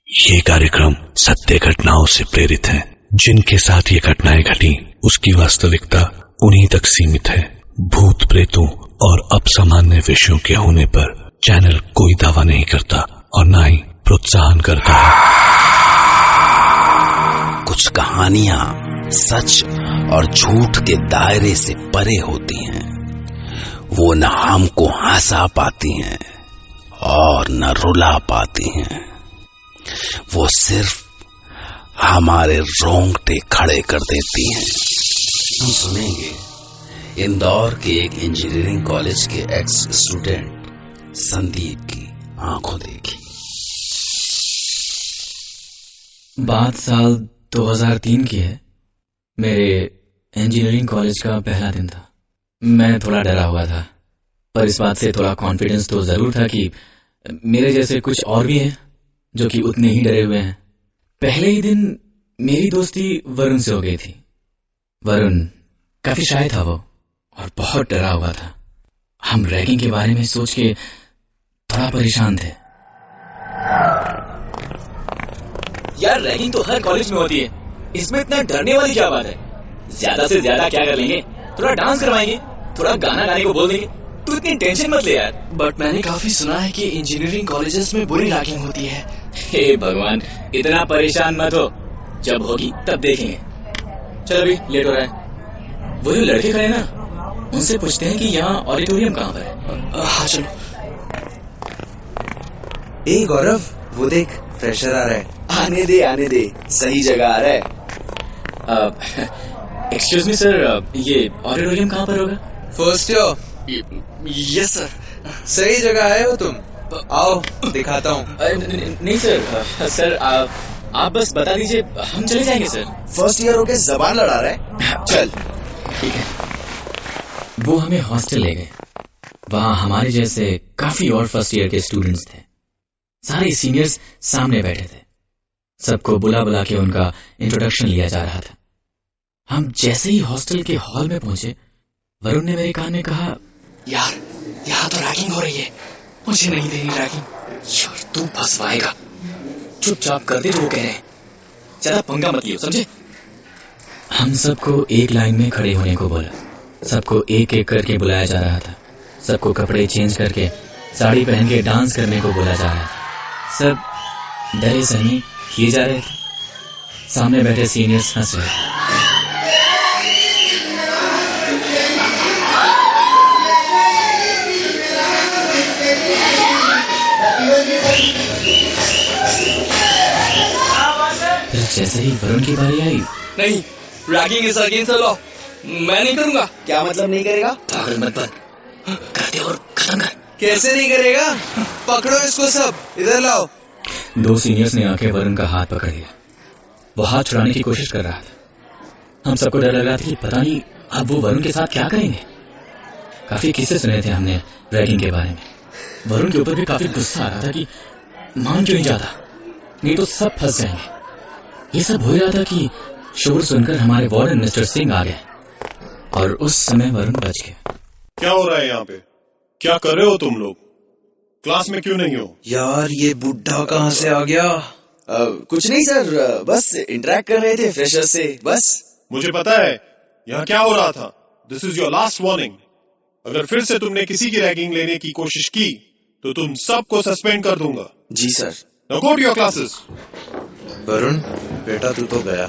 ये कार्यक्रम सत्य घटनाओं से प्रेरित है। जिनके साथ ये घटनाएं घटी उसकी वास्तविकता उन्हीं तक सीमित है। भूत प्रेतों और अपसामान्य विषयों के होने पर चैनल कोई दावा नहीं करता और न ही प्रोत्साहन करता है। कुछ कहानियां सच और झूठ के दायरे से परे होती हैं। वो न हमको हंसा पाती हैं और न रुला पाती हैं। वो सिर्फ हमारे रोंगटे खड़े कर देती हैं। हम सुनेंगे इंदौर के एक इंजीनियरिंग कॉलेज के एक्स स्टूडेंट संदीप की आंखों देखी। बात साल 2003 की है। मेरे इंजीनियरिंग कॉलेज का पहला दिन था। मैं थोड़ा डरा हुआ था, पर इस बात से थोड़ा कॉन्फिडेंस तो जरूर था कि मेरे जैसे कुछ और भी हैं जो कि उतने ही डरे हुए हैं। पहले ही दिन मेरी दोस्ती वरुण से हो गई थी। वरुण काफी शाय था वो और बहुत डरा हुआ था। हम रैगिंग के बारे में सोच के थोड़ा परेशान थे। यार रैगिंग तो हर कॉलेज में होती है, इसमें इतना डरने वाली क्या बात है। ज्यादा से ज्यादा क्या कर लेंगे, थोड़ा डांस करवाएंगे, थोड़ा गाना गाने को बोल देंगे। तू इतनी टेंशन मत ले यार। बट मैंने काफी सुना है कि इंजीनियरिंग कॉलेजेस में बुरी रैगिंग होती है। हे भगवान, इतना परेशान मत हो, जब होगी तब देखेंगे। चल अभी लेट हो रहा है। वो जो लड़के खड़े ना, उनसे पूछते हैं कि यहाँ ऑडिटोरियम कहाँ पर है। हाँ चलो। ए गौरव, वो देख फ्रेशर आ रहा है। आने दे, सही जगह आ रहा है। एक्सक्यूज मी सर, ये ऑडिटोरियम कहाँ पर होगा? First year. Yes sir. सही जगह आए हो तुम, आओ दिखाता हूँ। नहीं सर, सर आप बस बता दीजिए, हम चले जाएंगे सर। फर्स्ट ईयर होके जबान लड़ा रहा है। चल ठीक है। वो हमें हॉस्टल ले गए। वहां हमारे जैसे काफी और फर्स्ट ईयर के स्टूडेंट्स थे। सारे सीनियर्स सामने बैठे थे। सबको बुला बुला के उनका इंट्रोडक्शन लिया जा रहा था। हम जैसे ही हॉस्टल के हॉल में पहुंचे, वरुण ने मेरे कान में कहा, यार यहाँ तो रैगिंग हो रही है, मुझे नहीं देनी रैगिंग। यार तू फंसवाएगा, चुपचाप कर दे जो वो कह रहे हैं, ज्यादा पंगा मत लियो, समझे? हम सबको एक लाइन में खड़े होने को बोला। सबको एक एक करके बुलाया जा रहा था। सबको कपड़े चेंज करके साड़ी पहन के डांस करने को बोला जा रहा था। सब डरे सहमे किए जा रहे थे। सामने बैठे सीनियर्स हंस रहे थे। फिर जैसे ही वरुण की बारी आई, नहीं, ragging is against the law, मैं नहीं करूंगा। क्या मतलब नहीं करेगा? पागल मत बन, करते और खत्म कर। कैसे नहीं करेगा? पकड़ो इसको सब, इधर लाओ। दो सीनियर्स ने आके वरुण का हाथ पकड़ लिया। वो हाथ छुड़ाने की कोशिश कर रहा था। हम सबको डर लग रहा था कि पता नहीं अब वो वरुण के साथ क्या करेंगे। काफी किस्से सुने थे हमने रैगिंग के बारे में। वरुण के ऊपर भी काफी गुस्सा आ रहा था कि मान क्यों नहीं जाता, नहीं तो सब फंस जाएंगे। ये सब हो रहा था कि शोर सुनकर हमारे वार्डन मिस्टर सिंह आ गए और उस समय वरुण बच गया। क्या हो रहा है यहाँ पे? क्या कर रहे हो तुम लोग? क्लास में क्यों नहीं हो? यार ये बुढ़ा कहाँ से आ गया? कुछ नहीं सर, बस इंटरेक्ट कर रहे थे फ्रेशर से, बस। मुझे पता है यहाँ क्या हो रहा था। This is your last warning. अगर फिर से तुमने किसी की रैगिंग लेने की कोशिश की तो तुम सबको सस्पेंड कर दूंगा। जी sir. Now go to your classes. Varun बेटा तू तो गया।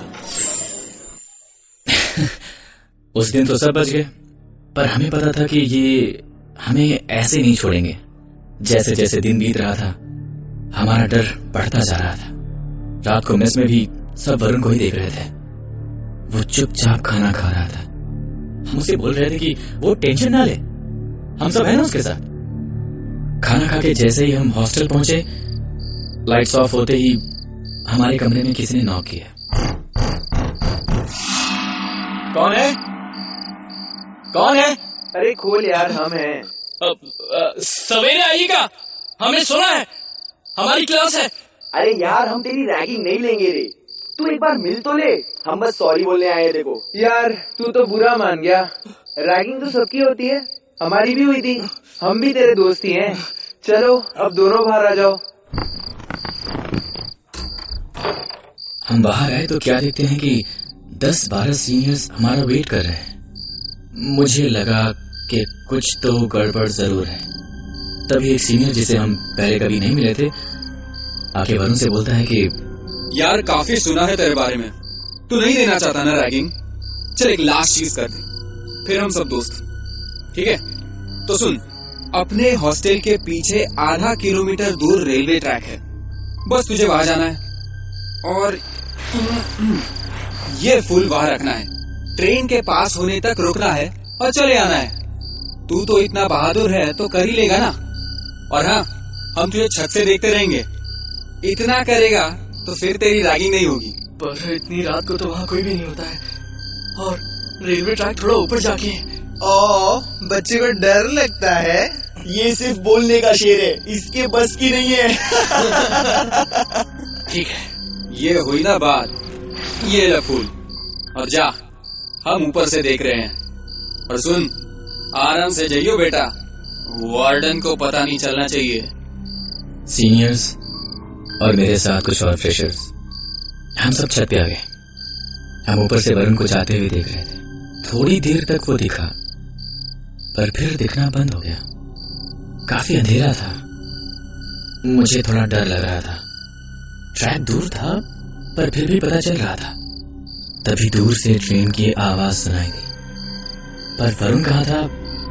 उस दिन तो सब बच गए, पर हमें पता था कि ये हमें ऐसे नहीं छोड़ेंगे। जैसे जैसे दिन बीत रहा था, हमारा डर बढ़ता जा रहा था। रात को मेस में भी सब वरुण को ही देख रहे थे। वो चुपचाप खाना खा रहा था। हम उसे बोल रहे थे कि वो टेंशन ना ले, हम सब है ना उसके साथ। खाना खा के जैसे ही हम हॉस्टल पहुंचे, लाइट्स ऑफ होते ही हमारे कमरे में किसी ने नॉक किया। कौन है? कौन है? अरे खोल यार, हम हैं। सवेरे आइएगा, हमने सुना है, हमारी क्लास है। अरे यार हम तेरी रैगिंग नहीं लेंगे रे, तू एक बार मिल तो ले। हम बस सॉरी बोलने आए थे। को यार तू तो बुरा मान गया। रैगिंग तो सबकी होती है, हमारी भी हुई थी, हम भी तेरे दोस्त ही हैं। चलो अब दोनों बाहर आ जाओ। हम बाहर आए तो क्या देखते हैं कि 10-12 सीनियर्स हमारा वेट कर रहे हैं। मुझे लगा कि कुछ तो गड़बड़ जरूर है। तभी एक सीनियर जिसे हम पहले कभी नहीं मिले थे आके वरुण से बोलता है कि यार काफी सुना है तेरे बारे में, तू नहीं देना चाहता ना रैगिंग। चल एक लास्ट चीज कर दे, फिर हम सब दोस्त, ठीक है? तो सुन, अपने हॉस्टल के पीछे आधा किलोमीटर दूर रेलवे ट्रैक है, बस तुझे वहां जाना है और ये फूल वहां रखना है। ट्रेन के पास होने तक रुकना है और चले आना है। तू तो इतना बहादुर है तो कर ही लेगा ना। और हाँ, हम तुझे छत से देखते रहेंगे। इतना करेगा तो फिर तेरी रैगिंग नहीं होगी। पर इतनी रात को तो वहाँ कोई भी नहीं होता है, और रेलवे ट्रैक थोड़ा ऊपर जाके है। बच्चे को डर लगता है। ये सिर्फ बोलने का शेर है, इसके बस की नहीं है। ठीक है, ये हुई ना बात। ये ले फूल और जा, हम ऊपर से देख रहे हैं। और सुन, आराम से जाइयो बेटा, वार्डन को पता नहीं चलना चाहिए। सीनियर्स और मेरे साथ कुछ और फ्रेशर्स, हम सब छत पे आ गए। हम ऊपर से वरुण को जाते हुए देख रहे थे। थोड़ी देर तक वो दिखा, पर फिर दिखना बंद हो गया। काफी अंधेरा था, मुझे थोड़ा डर लग रहा था। ट्रैक दूर था पर फिर भी पता चल रहा था। तभी दूर से ट्रेन की आवाज सुनाई दी, पर वरुण कहाँ था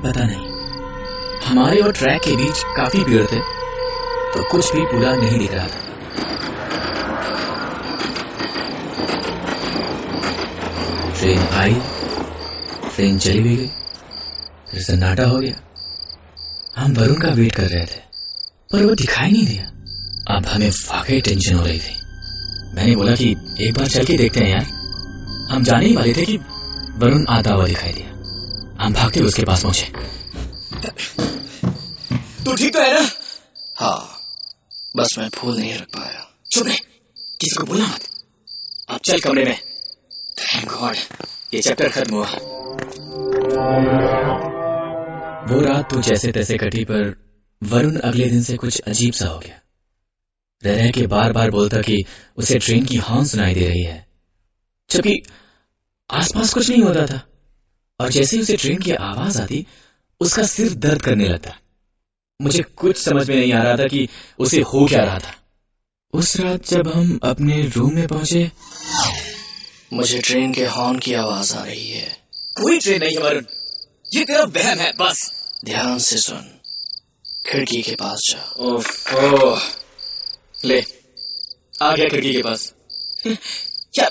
पता नहीं। हमारे और ट्रैक के बीच काफी भीड़ थे तो कुछ भी पूरा नहीं दिख रहा था। ट्रेन आई, ट्रेन चली भी गई, फिर सन्नाटा हो गया। हम वरुण का वेट कर रहे थे पर वो दिखाई नहीं दिया। अब हमें वाकई टेंशन हो रही थी। मैंने बोला कि एक बार चल के देखते हैं यार। हम जाने ही वाले थे कि वरुण आता हुआ दिखाई दिया। हम भागते उसके पास पहुंचे। तू ठीक तो है ना? हाँ, बस मैं फूल नहीं रख पाया। चुप रहे, किसी को बोलना मत। अब चल कमरे में। थैंक गॉड, ये चैप्टर खत्म हुआ। वो रात तो जैसे तैसे कटी, पर वरुण अगले दिन से कुछ अजीब सा हो गया। रह के बार बार बोलता कि उसे ट्रेन की हॉर्न सुनाई दे रही है, जबकि आसपास कुछ नहीं होता था। और जैसे ही उसे ट्रेन की आवाज आती, उसका सिर दर्द करने लगता। मुझे कुछ समझ में नहीं आ रहा था कि उसे हो क्या रहा था। उस रात जब हम अपने रूम में पहुंचे, मुझे ट्रेन के हॉर्न की आवाज आ रही है। कोई ट्रेन नहीं है वरुण, ये तेरा वहम है बस। ध्यान से सुन, खिड़की के पास जा। ओफो, ले आ गया खिड़की के पास। क्या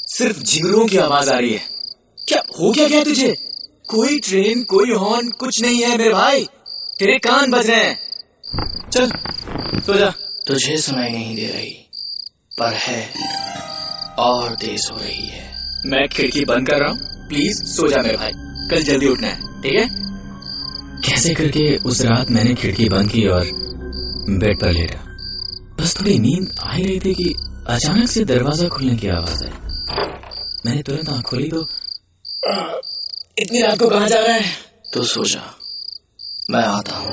सिर्फ झिंगुरों की आवाज आ रही है? क्या हो क्या तुझे? कोई ट्रेन, कोई हॉर्न, कुछ नहीं है मेरे भाई। तेरे कान बज रहे हैं। चल सो जा। तुझे सुनाई नहीं दे रही, पर है और तेज हो रही है। मैं खिड़की बंद कर रहा हूँ, प्लीज सो जा मेरे भाई, कल जल्दी उठना है, ठीक है? कैसे करके उस रात मैंने खिड़की बंद की और बेड पर लेटा। बस थोड़ी नींद आ ही रही थी कि अचानक से दरवाजा खुलने की आवाज आई। मैंने तुरंत आंख खोली तो इतनी रात को कहाँ जा रहा है? तू सो जा, मैं आता हूँ।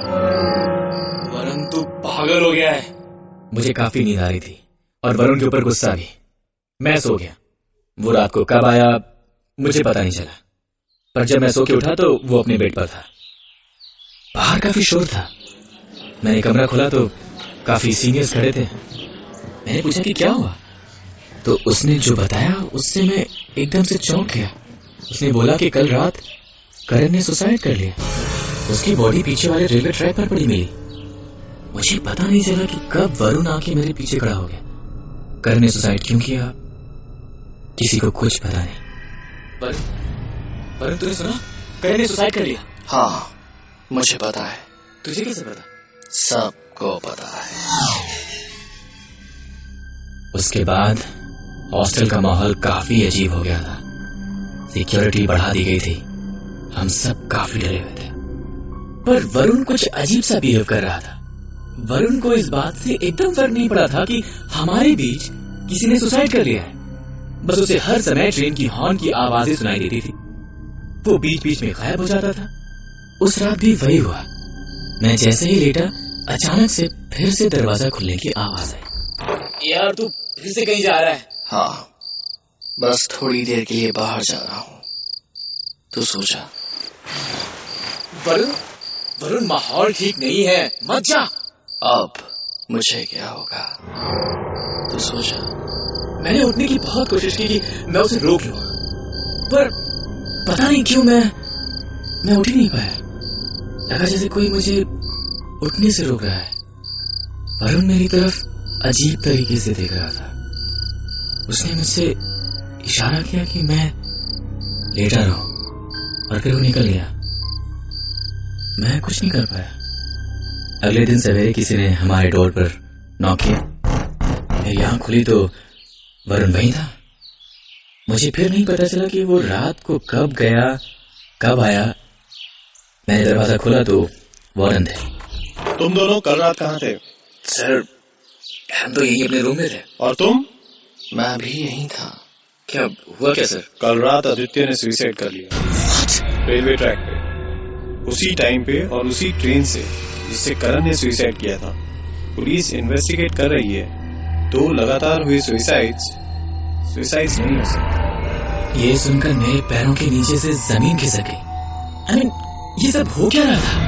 वरुण तू पागल हो गया है। मुझे काफी नींद आ रही थी और वरुण के ऊपर गुस्सा भी। मैं सो गया। वो रात को कब आया मुझे पता नहीं चला, पर जब मैं सो के उठा तो वो अपने बेड पर था। बाहर काफी शोर था। मैंने कमरा खोला तो काफी सीनियर्स खड़े थे। मैंने पूछा कि क्या हुआ, तो उसने जो बताया उससे मैं एकदम से चौंक गया। उसने बोला कि कल रात करण ने सुसाइड कर लिया। उसकी बॉडी पीछे वाले रेलवे ट्रैक पर पड़ी मिली। मुझे पता नहीं चला कि कब वरुण आके मेरे पीछे खड़ा हो गया। करण ने सुसाइड क्यों किया किसी को कुछ पता नहीं। वरुण तूने सुना करण ने सुसाइड कर लिया? हाँ, मुझे पता है। तुझे कैसे पता? सबको पता है। उसके बाद हॉस्टल का माहौल काफी अजीब हो गया था। सिक्योरिटी बढ़ा दी गई थी। हम सब काफी डरे हुए थे, पर वरुण कुछ अजीब सा बिहेव कर रहा था। वरुण को इस बात से एकदम फर्क नहीं पड़ा था कि हमारे बीच किसी ने सुसाइड कर लिया है। बस उसे हर समय ट्रेन की हॉर्न की आवाजें सुनाई देती थी। वो बीच बीच में गायब हो जाता था। उस रात भी वही हुआ। मैं जैसे ही लेटा, अचानक से फिर से दरवाजा खुलने की आवाज आई। यार तू फिर से कहीं जा रहा है? हाँ, बस थोड़ी देर के लिए बाहर जा रहा हूँ, तू सो जा। वरुण, वरुण माहौल ठीक नहीं है, मत जा। अब मुझे क्या होगा, तू सो जा। मैंने उठने की बहुत कोशिश की कि मैं उसे रोक लूं, पर पता नहीं क्यों मैं उठ ही नहीं पाया। लगा जैसे कोई मुझे उठने से रोक रहा है। वरुण मेरी तरफ अजीब तरीके से देख रहा था। उसने मुझसे इशारा किया कि मैं लेटा रहूं और फिर वो निकल गया। मैं कुछ नहीं कर पाया। अगले दिन सवेरे किसी ने हमारे डोर पर नॉक किया। मेरी आंख खुली तो वरुण वहीं था। मुझे फिर नहीं पता चला कि वो रात को कब गया कब आया। मैंने दरवाजा खोला तो वार्डन थे। तुम दोनों कल रात कहाँ थे? सर, हम तो यहीं अपने रूम में थे। और तुम? मैं भी यहीं था। क्या हुआ क्या सर? कल रात आदित्य ने सुसाइड कर लिया। रेलवे ट्रैक पे, उसी टाइम पे और उसी ट्रेन से जिससे करण ने सुसाइड किया था। पुलिस इन्वेस्टिगेट कर रही है। 2 लगातार हुए सुसाइड्स नहीं हो सकते। ये सुनकर मेरे पैरों के नीचे से जमीन खिसक गई। I mean, ये सब हो क्या रहा था?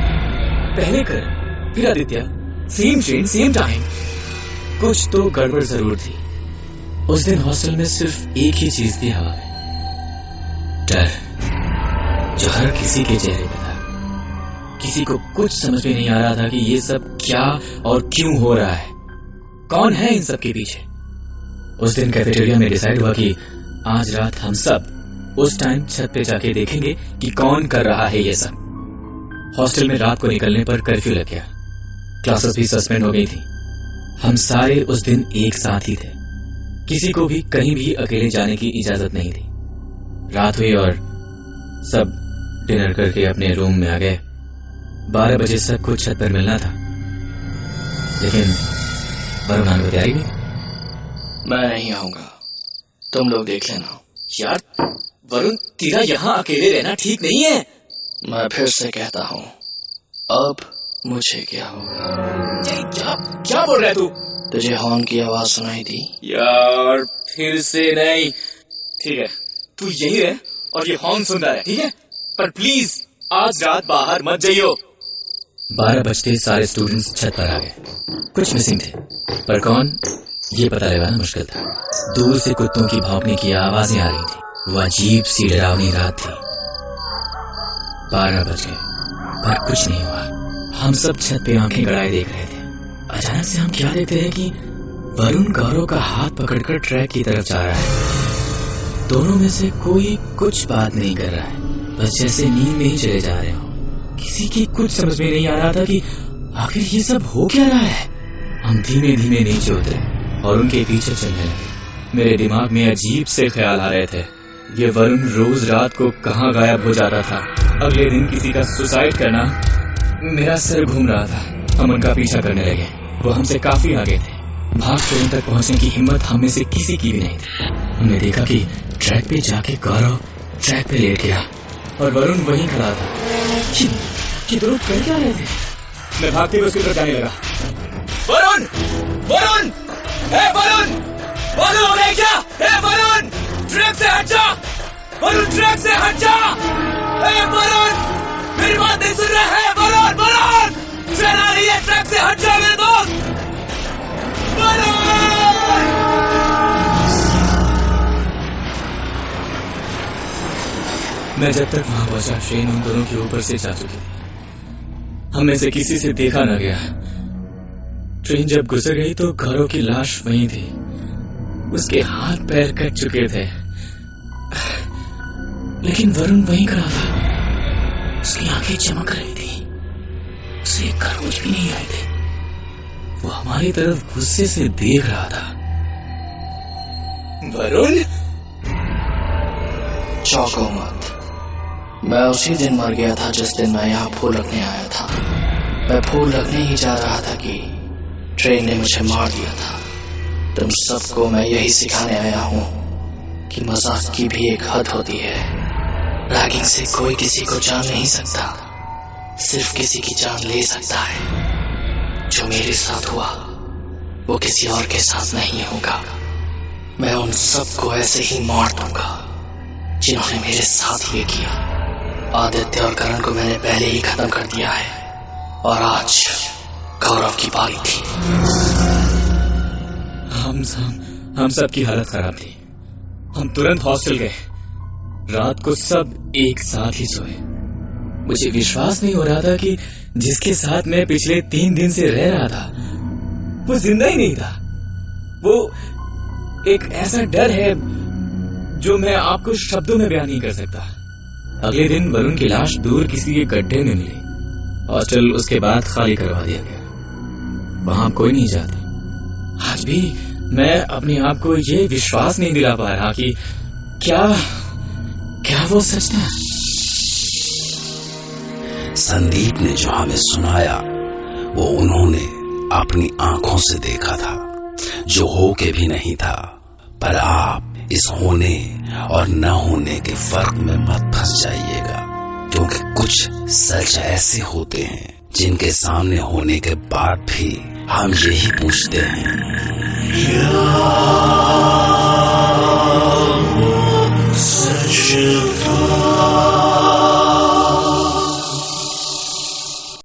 पहले करण, फिर Aditya, same train same time. कुछ तो गड़बड़ जरूर थी। उस दिन हॉस्टल में सिर्फ एक ही चीज थी हवा में, डर, जो हर किसी के चेहरे पे था। किसी को कुछ समझ में नहीं आ रहा था कि ये सब क्या और क्यों हो रहा है, कौन है इन सब के पीछे। उस दिन कैफेटेरिया में डिसाइड हुआ कि आज रात हम सब उस टाइम छत पे जाके देखेंगे कि कौन कर रहा है ये सब। हॉस्टल में रात को निकलने पर कर्फ्यू लग गया। क्लासेस भी सस्पेंड हो गई थी। हम सारे उस दिन एक साथ ही थे। किसी को भी कहीं भी अकेले जाने की इजाजत नहीं थी। रात हुई और सब डिनर करके अपने रूम में आ गए। 12 बजे सबको छत पर मिलना था, लेकिन वरुण आने को तैयारी नहीं। मैं नहीं आऊंगा, तुम लोग देख लेना। यार वरुण, तेरा यहाँ अकेले रहना ठीक नहीं है। मैं फिर से कहता हूँ, अब मुझे क्या होगा। क्या बोल रहा है तू? तुझे हॉर्न की आवाज सुनाई दी? यार फिर से नहीं। ठीक है, तू यही रह और ये हॉर्न सुनता है, ठीक है? पर प्लीज आज रात बाहर मत जाइयो। 12 बजते सारे स्टूडेंट्स छत पर आ गए। कुछ मिसिंग थे, पर कौन ये पता लगाना मुश्किल था। दूर से कुत्तों की भौंकने की आवाजें आ रही थी। वो अजीब सी डरावनी रात थी। 12 बज गए पर कुछ नहीं हुआ। हम सब छत पे आंखें गड़ाए देख रहे थे। अचानक से हम क्या देखते हैं कि वरुण गौरव का हाथ पकड़कर ट्रैक की तरफ जा रहा है। दोनों में से कोई कुछ बात नहीं कर रहा है, बस जैसे नींद में ही चले जा रहे हो। किसी की कुछ समझ में नहीं आ रहा था कि आखिर ये सब हो क्या रहा है। हम धीमे धीमे नीचे उतरे और उनके पीछे चलने लगे। मेरे दिमाग में अजीब से ख्याल आ रहे थे। ये वरुण रोज रात को कहाँ गायब हो जाता था। अगले दिन किसी का सुसाइड करना। मेरा सिर घूम रहा था। हम उनका पीछा करने लगे। वो हमसे काफी आगे थे। भाग ट्रेन तक पहुंचने की हिम्मत हम में से किसी की भी नहीं थी। हमने देखा कि ट्रैक पे जाके गौरव ट्रैक पे लेट गया और वरुण वहीं खड़ा था। कि दोनों कर क्या रहे थे? मैं भागते हुए उसकी तरफ जाने लगा। वरुण! वरुण! ए वरुण! वरुण हो गया क्या? ए वरुण! ट्रैक से हट जा! वरुण ट्रैक से हट जा! ए वरुण! मेरी बात नहीं सुन रहा है? वरुण! वरुण! ट्रेन आ रही है, ट्रैक से हट जा मेरे दोस्त! वरुण! मैं जब तक वहां पहुंचा, ट्रेन उन दोनों के ऊपर से जा चुकी थी। हम में से किसी से देखा न गया। ट्रेन जब गुजर गई तो गौरव की लाश वहीं थी। उसके हाथ पैर कट चुके थे, लेकिन वरुण वहीं खड़ा था। उसकी आंखें चमक रही थी। उसे खरोच भी नहीं आए थे। वो हमारी तरफ गुस्से से देख रहा था। वरुण! चौंको मत। मैं उसी दिन मर गया था जिस दिन मैं यहाँ फूल रखने आया था। मैं फूल रखने ही जा रहा था कि ट्रेन ने मुझे मार दिया था। तुम सबको मैं यही सिखाने आया हूँ कि मजाक की भी एक हद होती है। रैगिंग से कोई किसी को जान नहीं सकता, सिर्फ किसी की जान ले सकता है। जो मेरे साथ हुआ वो किसी और के साथ नहीं होगा। मैं उन सबको ऐसे ही मार दूंगा जिन्होंने मेरे साथ ये किया। आदित्य और करण को मैंने पहले ही खत्म कर दिया है और आज गौरव की बारी थी। हम सब की हालत खराब थी। हम तुरंत हॉस्टल गए। रात को सब एक साथ ही सोए। मुझे विश्वास नहीं हो रहा था कि जिसके साथ मैं पिछले 3 दिन से रह रहा था वो जिंदा ही नहीं था। वो एक ऐसा डर है जो मैं आपको शब्दों में बयान नहीं कर सकता। अगले दिन वरुण की लाश दूर किसी के गड्ढे में मिली। हॉस्टल उसके बाद खाली करवा दिया गया। वहां कोई नहीं जाता। आज भी मैं अपने आप को ये विश्वास नहीं दिला पा रहा कि क्या वो सच था। संदीप ने जो हमें सुनाया वो उन्होंने अपनी आंखों से देखा था, जो हो के भी नहीं था। पर आप इस होने और न होने के फर्क में मत फंस जाइएगा, क्योंकि कुछ सच ऐसे होते हैं जिनके सामने होने के बाद भी हम यही पूछते हैं,